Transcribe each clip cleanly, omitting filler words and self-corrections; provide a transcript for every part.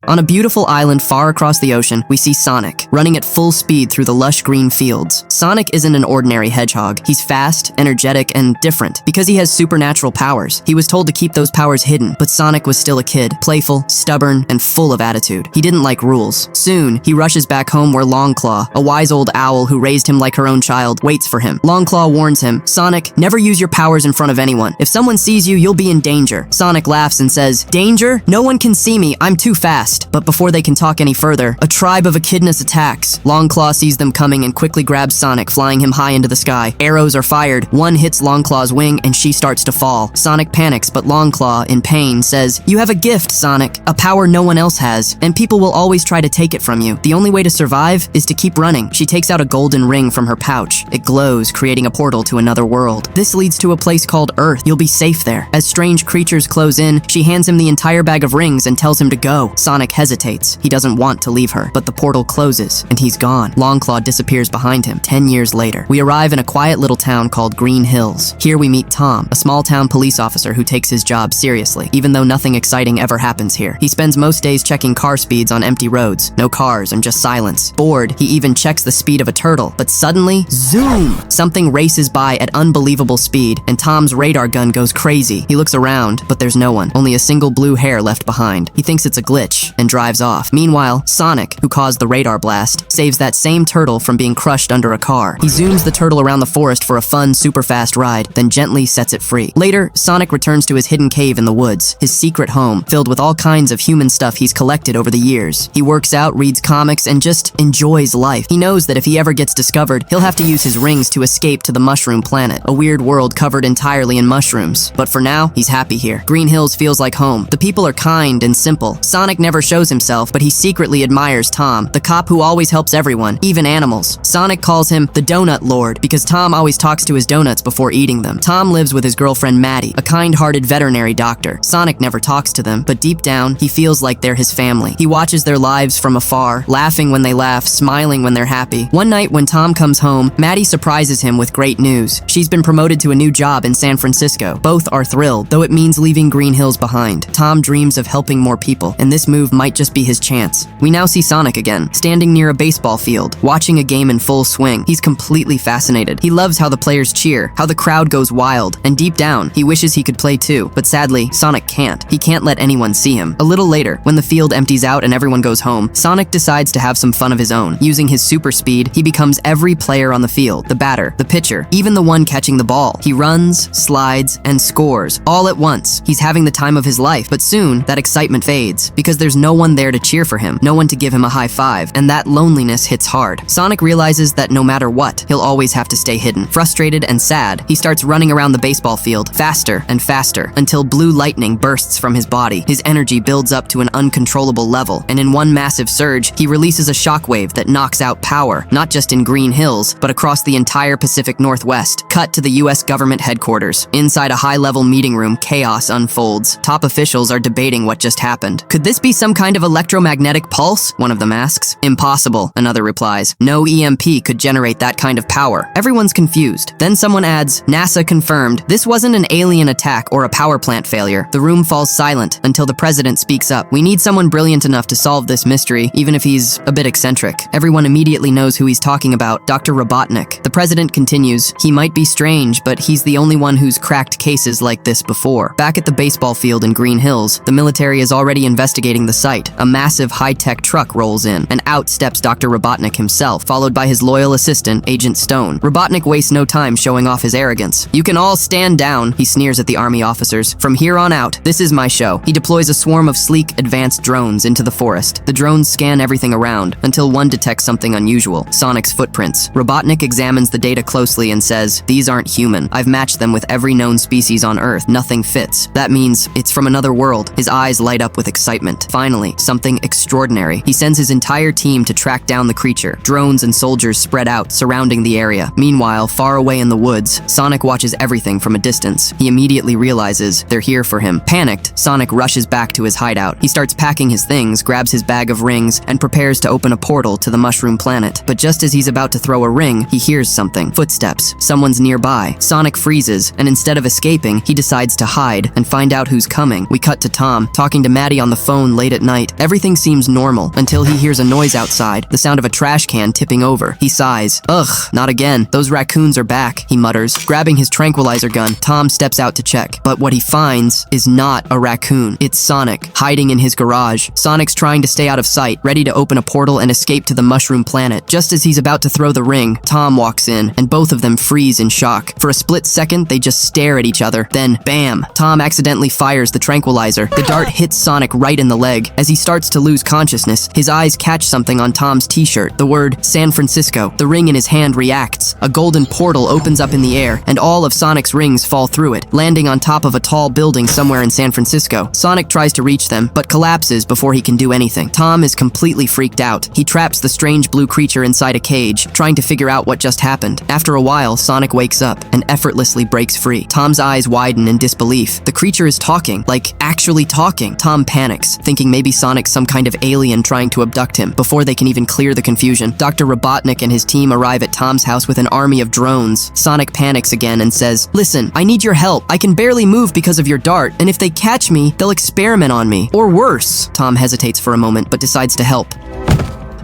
On a beautiful island far across the ocean, we see Sonic, running at full speed through the lush green fields. Sonic isn't an ordinary hedgehog. He's fast, energetic, and different. Because he has supernatural powers, he was told to keep those powers hidden, but Sonic was still a kid, playful, stubborn, and full of attitude. He didn't like rules. Soon, he rushes back home where Longclaw, a wise old owl who raised him like her own child, waits for him. Longclaw warns him, "Sonic, never use your powers in front of anyone. If someone sees you, you'll be in danger." Sonic laughs and says, "Danger? No one can see me, I'm too fast." But before they can talk any further, a tribe of echidnas attacks. Longclaw sees them coming and quickly grabs Sonic, flying him high into the sky. Arrows are fired. One hits Longclaw's wing and she starts to fall. Sonic panics, but Longclaw, in pain, says, "You have a gift, Sonic, a power no one else has, and people will always try to take it from you. The only way to survive is to keep running." She takes out a golden ring from her pouch. It glows, creating a portal to another world. This leads to a place called Earth. You'll be safe there. As strange creatures close in, she hands him the entire bag of rings and tells him to go. Sonic hesitates. He doesn't want to leave her, but the portal closes, and he's gone. Longclaw disappears behind him. 10 years later, we arrive in a quiet little town called Green Hills. Here we meet Tom, a small-town police officer who takes his job seriously, even though nothing exciting ever happens here. He spends most days checking car speeds on empty roads. No cars and just silence. Bored, he even checks the speed of a turtle. But suddenly, zoom! Something races by at unbelievable speed, and Tom's radar gun goes crazy. He looks around, but there's no one. Only a single blue hair left behind. He thinks it's a glitch and drives off. Meanwhile, Sonic, who caused the radar blast, saves that same turtle from being crushed under a car. He zooms the turtle around the forest for a fun, super fast ride, then gently sets it free. Later, Sonic returns to his hidden cave in the woods, his secret home, filled with all kinds of human stuff he's collected over the years. He works out, reads comics, and just enjoys life. He knows that if he ever gets discovered, he'll have to use his rings to escape to the Mushroom Planet, a weird world covered entirely in mushrooms. But for now, he's happy here. Green Hills feels like home. The people are kind and simple. Sonic never shows himself, but he secretly admires Tom, the cop who always helps everyone, even animals. Sonic calls him the Donut Lord because Tom always talks to his donuts before eating them. Tom lives with his girlfriend Maddie, a kind-hearted veterinary doctor. Sonic never talks to them, but deep down, he feels like they're his family. He watches their lives from afar, laughing when they laugh, smiling when they're happy. One night when Tom comes home, Maddie surprises him with great news. She's been promoted to a new job in San Francisco. Both are thrilled, though it means leaving Green Hills behind. Tom dreams of helping more people, and this move might just be his chance. We now see Sonic again, standing near a baseball field, watching a game in full swing. He's completely fascinated. He loves how the players cheer, how the crowd goes wild, and deep down, he wishes he could play too. But sadly, Sonic can't. He can't let anyone see him. A little later, when the field empties out and everyone goes home, Sonic decides to have some fun of his own. Using his super speed, he becomes every player on the field, the batter, the pitcher, even the one catching the ball. He runs, slides, and scores, all at once. He's having the time of his life, but soon, that excitement fades, because there's no one there to cheer for him, no one to give him a high five, and that loneliness hits hard. Sonic realizes that no matter what, he'll always have to stay hidden. Frustrated and sad, he starts running around the baseball field, faster and faster, until blue lightning bursts from his body. His energy builds up to an uncontrollable level, and in one massive surge, he releases a shockwave that knocks out power, not just in Green Hills, but across the entire Pacific Northwest. Cut to the US government headquarters. Inside a high-level meeting room, chaos unfolds. Top officials are debating what just happened. "Could this be some kind of electromagnetic pulse?" one of them asks. "Impossible," another replies. "No EMP could generate that kind of power." Everyone's confused. Then someone adds, "NASA confirmed this wasn't an alien attack or a power plant failure." The room falls silent until the president speaks up. "We need someone brilliant enough to solve this mystery, even if he's a bit eccentric." Everyone immediately knows who he's talking about, Dr. Robotnik. The president continues, "He might be strange, but he's the only one who's cracked cases like this before." Back at the baseball field in Green Hills, the military is already investigating the site. A massive high-tech truck rolls in, and out steps Dr. Robotnik himself, followed by his loyal assistant, Agent Stone. Robotnik wastes no time showing off his arrogance. "You can all stand down," he sneers at the army officers. "From here on out, this is my show." He deploys a swarm of sleek, advanced drones into the forest. The drones scan everything around, until one detects something unusual, Sonic's footprints. Robotnik examines the data closely and says, "These aren't human. I've matched them with every known species on Earth. Nothing fits. That means it's from another world." His eyes light up with excitement. Finally, something extraordinary. He sends his entire team to track down the creature. Drones and soldiers spread out, surrounding the area. Meanwhile, far away in the woods, Sonic watches everything from a distance. He immediately realizes they're here for him. Panicked, Sonic rushes back to his hideout. He starts packing his things, grabs his bag of rings, and prepares to open a portal to the Mushroom Planet. But just as he's about to throw a ring, he hears something. Footsteps. Someone's nearby. Sonic freezes, and instead of escaping, he decides to hide and find out who's coming. We cut to Tom, talking to Maddie on the phone late at at night. Everything seems normal until he hears a noise outside, the sound of a trash can tipping over. He sighs. Ugh, not again. Those raccoons are back, he mutters. Grabbing his tranquilizer gun, Tom steps out to check. But what he finds is not a raccoon. It's Sonic, hiding in his garage. Sonic's trying to stay out of sight, ready to open a portal and escape to the Mushroom Planet. Just as he's about to throw the ring, Tom walks in, and both of them freeze in shock. For a split second, they just stare at each other. Then, bam! Tom accidentally fires the tranquilizer. The dart hits Sonic right in the leg. As he starts to lose consciousness, his eyes catch something on Tom's t-shirt, the word San Francisco. The ring in his hand reacts. A golden portal opens up in the air, and all of Sonic's rings fall through it, landing on top of a tall building somewhere in San Francisco. Sonic tries to reach them, but collapses before he can do anything. Tom is completely freaked out. He traps the strange blue creature inside a cage, trying to figure out what just happened. After a while, Sonic wakes up and effortlessly breaks free. Tom's eyes widen in disbelief. The creature is talking, like actually talking. Tom panics, thinking maybe Sonic's some kind of alien trying to abduct him. Before they can even clear the confusion, Dr. Robotnik and his team arrive at Tom's house with an army of drones. Sonic panics again and says, "Listen, I need your help. I can barely move because of your dart, and if they catch me, they'll experiment on me. Or worse." Tom hesitates for a moment, but decides to help.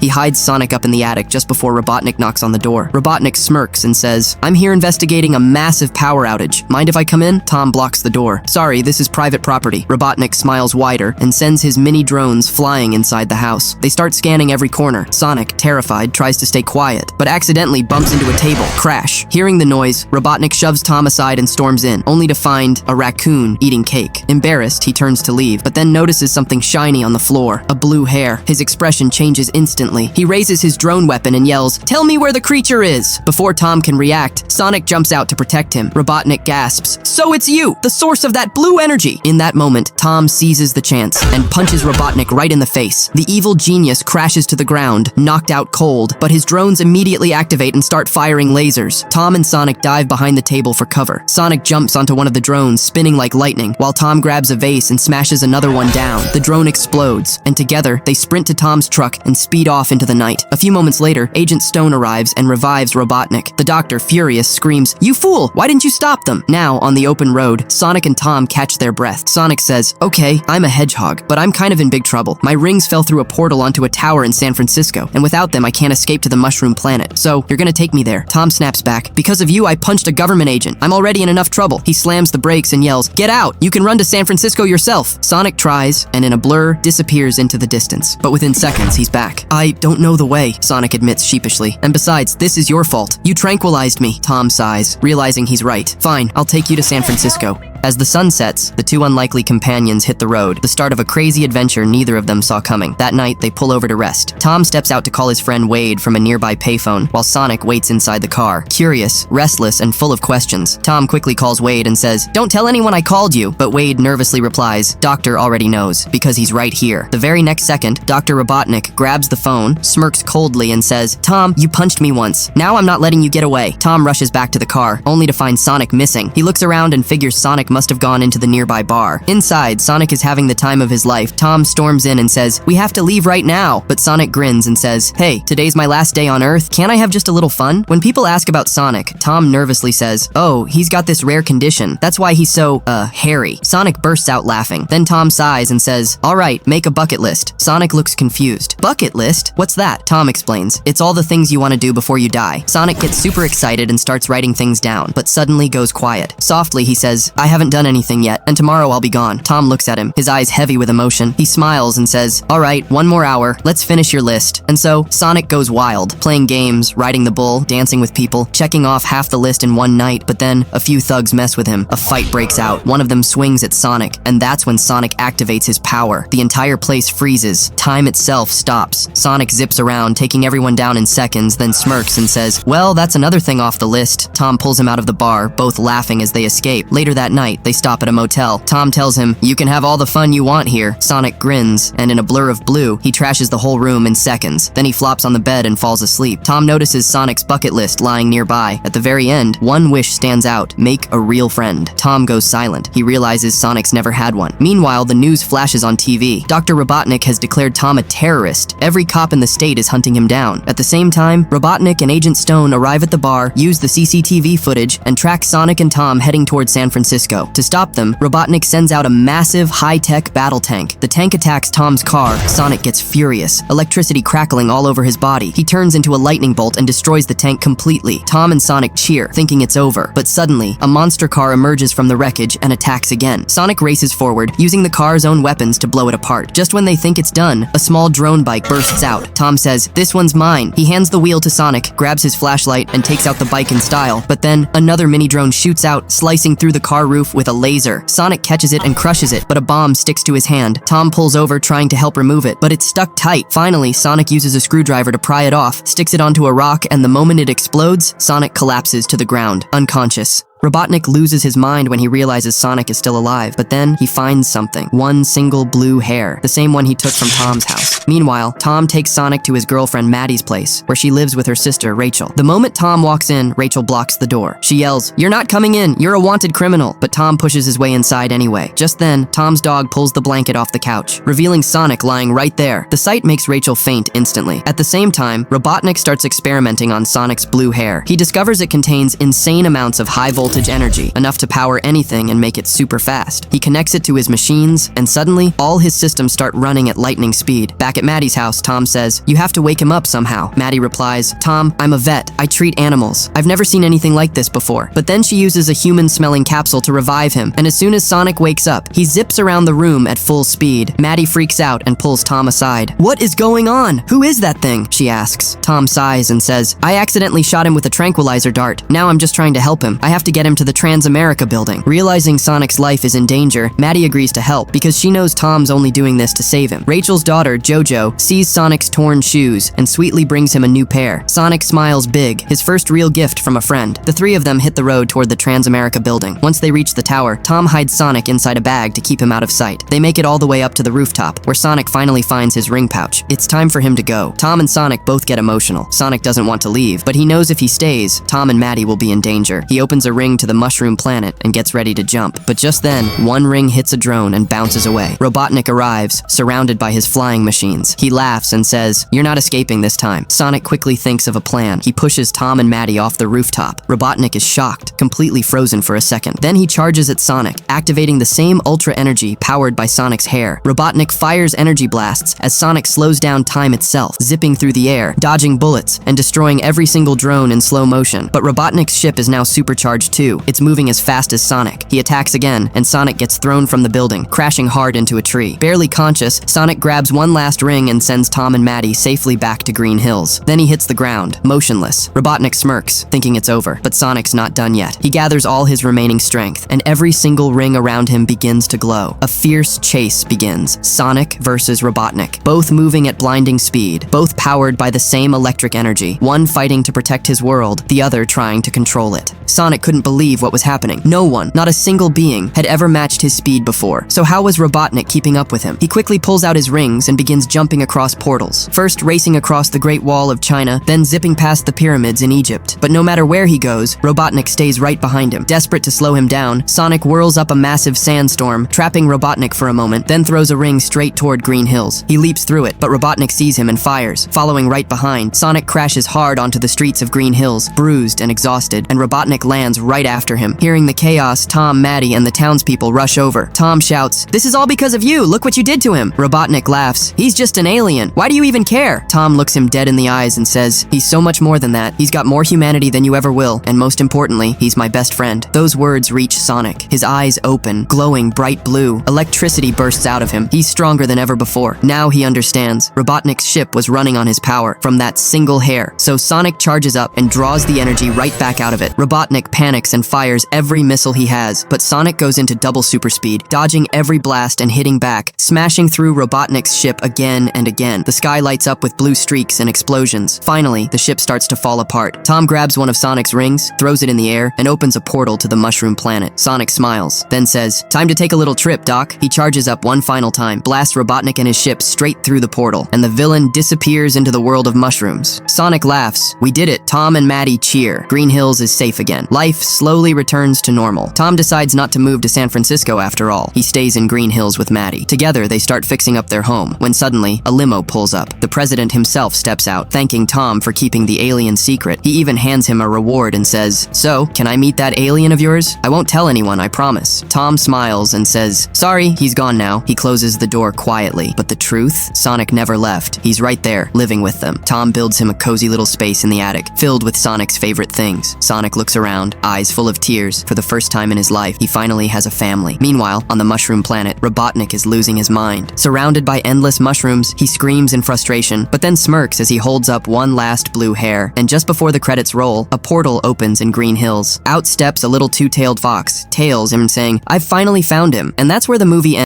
He hides Sonic up in the attic just before Robotnik knocks on the door. Robotnik smirks and says, "I'm here investigating a massive power outage. Mind if I come in?" Tom blocks the door. "Sorry, this is private property." Robotnik smiles wider and sends his mini drones flying inside the house. They start scanning every corner. Sonic, terrified, tries to stay quiet, but accidentally bumps into a table. Crash. Hearing the noise, Robotnik shoves Tom aside and storms in, only to find a raccoon eating cake. Embarrassed, he turns to leave, but then notices something shiny on the floor, a blue hair. His expression changes instantly. He raises his drone weapon and yells, "Tell me where the creature is!" Before Tom can react, Sonic jumps out to protect him. Robotnik gasps, "So it's you, the source of that blue energy!" In that moment, Tom seizes the chance and punches Robotnik right in the face. The evil genius crashes to the ground, knocked out cold, but his drones immediately activate and start firing lasers. Tom and Sonic dive behind the table for cover. Sonic jumps onto one of the drones, spinning like lightning, while Tom grabs a vase and smashes another one down. The drone explodes, and together, they sprint to Tom's truck and speed off into the night. A few moments later, Agent Stone arrives and revives Robotnik. The doctor, furious, screams, "You fool! Why didn't you stop them?" Now, on the open road, Sonic and Tom catch their breath. Sonic says, "Okay, I'm a hedgehog, but I'm kind of in big trouble. My rings fell through a portal onto a tower in San Francisco, and without them, I can't escape to the Mushroom Planet. So, you're gonna take me there." Tom snaps back, "Because of you, I punched a government agent. I'm already in enough trouble." He slams the brakes and yells, "Get out! You can run to San Francisco yourself." Sonic tries, and in a blur, disappears into the distance. But within seconds, he's back. "I don't know the way," Sonic admits sheepishly. "And besides, this is your fault. You tranquilized me." Tom sighs, realizing he's right. "Fine, I'll take you to San Francisco." As the sun sets, the two unlikely companions hit the road, the start of a crazy adventure neither of them saw coming. That night, they pull over to rest. Tom steps out to call his friend Wade from a nearby payphone, while Sonic waits inside the car. Curious, restless, and full of questions, Tom quickly calls Wade and says, "Don't tell anyone I called you," but Wade nervously replies, "Doctor already knows, because he's right here." The very next second, Dr. Robotnik grabs the phone, smirks coldly, and says, "Tom, you punched me once. Now I'm not letting you get away." Tom rushes back to the car, only to find Sonic missing. He looks around and figures Sonic must have gone into the nearby bar. Inside, Sonic is having the time of his life. Tom storms in and says, "We have to leave right now." But Sonic grins and says, "Hey, today's my last day on Earth. Can't I have just a little fun?" When people ask about Sonic, Tom nervously says, "Oh, he's got this rare condition. That's why he's so, hairy." Sonic bursts out laughing. Then Tom sighs and says, "All right, make a bucket list." Sonic looks confused. "Bucket list? What's that?" Tom explains, "It's all the things you want to do before you die." Sonic gets super excited and starts writing things down, but suddenly goes quiet. Softly, he says, "I haven't done anything yet, and tomorrow I'll be gone." Tom looks at him, his eyes heavy with emotion. He smiles and says, "All right, one more hour. Let's finish your list." And so, Sonic goes wild, playing games, riding the bull, dancing with people, checking off half the list in one night, but then a few thugs mess with him. A fight breaks out. One of them swings at Sonic, and that's when Sonic activates his power. The entire place freezes. Time itself stops. Sonic zips around, taking everyone down in seconds, then smirks and says, "Well, that's another thing off the list." Tom pulls him out of the bar, both laughing as they escape. Later that night, they stop at a motel. Tom tells him, "You can have all the fun you want here." Sonic grins, and in a blur of blue, he trashes the whole room in seconds. Then he flops on the bed and falls asleep. Tom notices Sonic's bucket list lying nearby. At the very end, one wish stands out: make a real friend. Tom goes silent. He realizes Sonic's never had one. Meanwhile, the news flashes on TV. Dr. Robotnik has declared Tom a terrorist. Every cop in the state is hunting him down. At the same time, Robotnik and Agent Stone arrive at the bar, use the CCTV footage, and track Sonic and Tom heading towards San Francisco. below. To stop them, Robotnik sends out a massive, high-tech battle tank. The tank attacks Tom's car. Sonic gets furious, electricity crackling all over his body. He turns into a lightning bolt and destroys the tank completely. Tom and Sonic cheer, thinking it's over. But suddenly, a monster car emerges from the wreckage and attacks again. Sonic races forward, using the car's own weapons to blow it apart. Just when they think it's done, a small drone bike bursts out. Tom says, "This one's mine." He hands the wheel to Sonic, grabs his flashlight, and takes out the bike in style. But then, another mini-drone shoots out, slicing through the car roof with a laser. Sonic catches it and crushes it, but a bomb sticks to his hand. Tom pulls over, trying to help remove it, but it's stuck tight. Finally, Sonic uses a screwdriver to pry it off, sticks it onto a rock, and the moment it explodes, Sonic collapses to the ground, unconscious. Robotnik loses his mind when he realizes Sonic is still alive, but then he finds something. One single blue hair, the same one he took from Tom's house. Meanwhile, Tom takes Sonic to his girlfriend Maddie's place, where she lives with her sister Rachel. The moment Tom walks in, Rachel blocks the door. She yells, "You're not coming in, you're a wanted criminal," but Tom pushes his way inside anyway. Just then, Tom's dog pulls the blanket off the couch, revealing Sonic lying right there. The sight makes Rachel faint instantly. At the same time, Robotnik starts experimenting on Sonic's blue hair. He discovers it contains insane amounts of high-voltage energy, enough to power anything and make it super fast. He connects it to his machines, and suddenly, all his systems start running at lightning speed. Back at Maddie's house, Tom says, "You have to wake him up somehow." Maddie replies, "Tom, I'm a vet. I treat animals. I've never seen anything like this before." But then she uses a human-smelling capsule to revive him, and as soon as Sonic wakes up, he zips around the room at full speed. Maddie freaks out and pulls Tom aside. "What is going on? Who is that thing?" she asks. Tom sighs and says, "I accidentally shot him with a tranquilizer dart. Now I'm just trying to help him. I have to get him to the Transamerica building." Realizing Sonic's life is in danger, Maddie agrees to help because she knows Tom's only doing this to save him. Rachel's daughter, Jojo, sees Sonic's torn shoes and sweetly brings him a new pair. Sonic smiles big, his first real gift from a friend. The three of them hit the road toward the Transamerica building. Once they reach the tower, Tom hides Sonic inside a bag to keep him out of sight. They make it all the way up to the rooftop, where Sonic finally finds his ring pouch. It's time for him to go. Tom and Sonic both get emotional. Sonic doesn't want to leave, but he knows if he stays, Tom and Maddie will be in danger. He opens a ring to the mushroom planet and gets ready to jump. But just then, one ring hits a drone and bounces away. Robotnik arrives, surrounded by his flying machines. He laughs and says, "You're not escaping this time." Sonic quickly thinks of a plan. He pushes Tom and Maddie off the rooftop. Robotnik is shocked, completely frozen for a second. Then he charges at Sonic, activating the same ultra energy powered by Sonic's hair. Robotnik fires energy blasts as Sonic slows down time itself, zipping through the air, dodging bullets, and destroying every single drone in slow motion. But Robotnik's ship is now supercharged too. It's moving as fast as Sonic. He attacks again, and Sonic gets thrown from the building, crashing hard into a tree. Barely conscious, Sonic grabs one last ring and sends Tom and Maddie safely back to Green Hills. Then he hits the ground, motionless. Robotnik smirks, thinking it's over, but Sonic's not done yet. He gathers all his remaining strength, and every single ring around him begins to glow. A fierce chase begins. Sonic versus Robotnik, both moving at blinding speed, both powered by the same electric energy, one fighting to protect his world, the other trying to control it. Sonic couldn't believe what was happening. No one, not a single being, had ever matched his speed before. So how was Robotnik keeping up with him? He quickly pulls out his rings and begins jumping across portals. First racing across the Great Wall of China, then zipping past the pyramids in Egypt. But no matter where he goes, Robotnik stays right behind him. Desperate to slow him down, Sonic whirls up a massive sandstorm, trapping Robotnik for a moment, then throws a ring straight toward Green Hills. He leaps through it, but Robotnik sees him and fires. Following right behind, Sonic crashes hard onto the streets of Green Hills, bruised and exhausted, and Robotnik lands right after him. Hearing the chaos, Tom, Maddie, and the townspeople rush over. Tom shouts, "This is all because of you! Look what you did to him!" Robotnik laughs, "He's just an alien. Why do you even care?" Tom looks him dead in the eyes and says, "He's so much more than that. He's got more humanity than you ever will, and most importantly, he's my best friend." Those words reach Sonic. His eyes open, glowing bright blue. Electricity bursts out of him. He's stronger than ever before. Now he understands. Robotnik's ship was running on his power from that single hair. So Sonic charges up and draws the energy right back out of it. Robotnik panics and fires every missile he has, but Sonic goes into double super speed, dodging every blast and hitting back, smashing through Robotnik's ship again and again. The sky lights up with blue streaks and explosions. Finally, the ship starts to fall apart. Tom grabs one of Sonic's rings, throws it in the air, and opens a portal to the mushroom planet. Sonic smiles, then says, "Time to take a little trip, Doc." He charges up one final time, blasts Robotnik and his ship straight through the portal, and the villain disappears into the world of mushrooms. Sonic laughs. "We did it." Tom and Maddie cheer. Green Hills is safe again. Life slowly returns to normal. Tom decides not to move to San Francisco after all. He stays in Green Hills with Maddie. Together, they start fixing up their home, when suddenly, a limo pulls up. The president himself steps out, thanking Tom for keeping the alien secret. He even hands him a reward and says, "So, can I meet that alien of yours? I won't tell anyone, I promise." Tom smiles and says, "Sorry, he's gone now." He closes the door quietly. But the truth? Sonic never left. He's right there, living with them. Tom builds him a cozy little space in the attic, filled with Sonic's favorite things. Sonic looks around, eyes full of tears. For the first time in his life, he finally has a family. Meanwhile, on the mushroom planet, Robotnik is losing his mind. Surrounded by endless mushrooms, he screams in frustration, but then smirks as he holds up one last blue hair. And just before the credits roll, a portal opens in Green Hills. Out steps a little two-tailed fox, tails him saying, "I've finally found him." And that's where the movie ends.